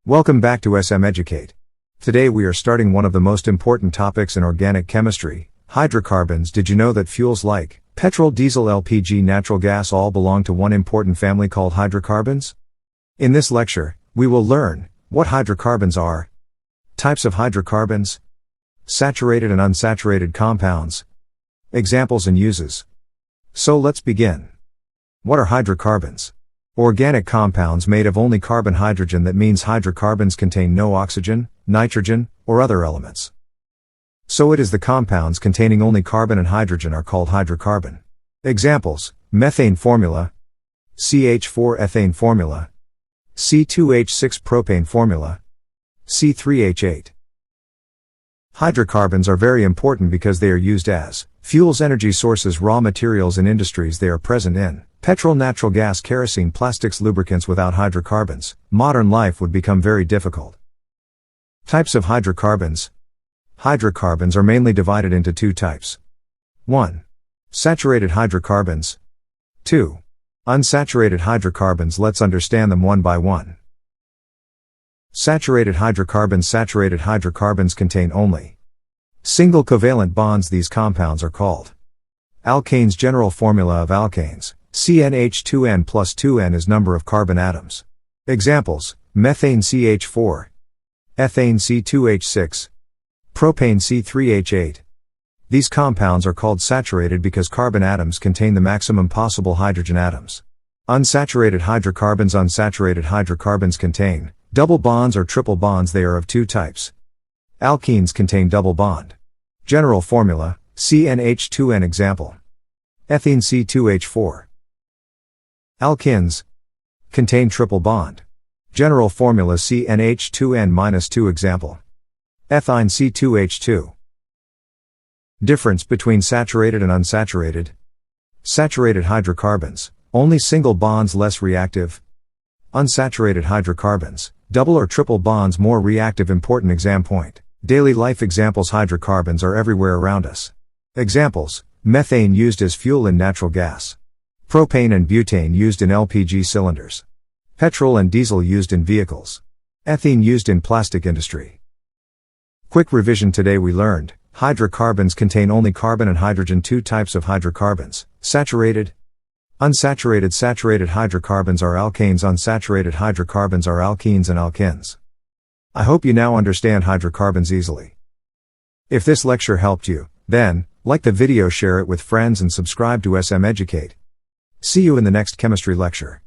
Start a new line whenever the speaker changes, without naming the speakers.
Welcome back to SM Educate. Today we are starting one of the most important topics in organic chemistry, hydrocarbons. Did you know that fuels like petrol, diesel, LPG, natural gas all belong to one important family called hydrocarbons? In this lecture, we will learn what hydrocarbons are, types of hydrocarbons, saturated and unsaturated compounds, examples and uses. So let's begin. What are hydrocarbons? Organic compounds made of only carbon hydrogen. That means hydrocarbons contain no oxygen, nitrogen, or other elements. So it is the compounds containing only carbon and hydrogen are called hydrocarbon. Examples: methane formula, CH4 ethane formula, C2H6 propane formula, C3H8. Hydrocarbons are very important because they are used as fuels, energy sources, raw materials in industries. They are present in petrol, natural gas, kerosene, plastics, lubricants. Without hydrocarbons, modern life would become very difficult. Types of hydrocarbons. Hydrocarbons are mainly divided into two types. 1. Saturated hydrocarbons. 2. Unsaturated hydrocarbons. Let's understand them one by one. Saturated hydrocarbons. Saturated hydrocarbons contain only single covalent bonds. These compounds are called alkanes. General formula of alkanes: CnH2n plus 2n is number of carbon atoms. Examples: methane CH4, ethane C2H6, propane C3H8. These compounds are called saturated because carbon atoms contain the maximum possible hydrogen atoms. Unsaturated hydrocarbons. Unsaturated hydrocarbons contain double bonds or triple bonds. They are of two types. Alkenes contain double bond. General formula: CnH2n. Example: ethene C2H4. Alkenes contain triple bond. General formula: CnH2n-2. Example: ethine C2H2. Difference between saturated and unsaturated. Saturated hydrocarbons, only single bonds, less reactive. Unsaturated hydrocarbons, double or triple bonds, more reactive. Important exam point. Daily life examples. Hydrocarbons are everywhere around us. Examples: methane used as fuel in natural gas. Propane and butane used in LPG cylinders. Petrol and diesel used in vehicles. Ethene used in plastic industry. Quick revision. Today we learned hydrocarbons contain only carbon and hydrogen. Two types of hydrocarbons: saturated, unsaturated. Saturated hydrocarbons are alkanes. Unsaturated hydrocarbons are alkenes and alkenes. I hope you now understand hydrocarbons easily. If this lecture helped you, then like the video, share it with friends, and subscribe to SM Educate. See you in the next chemistry lecture.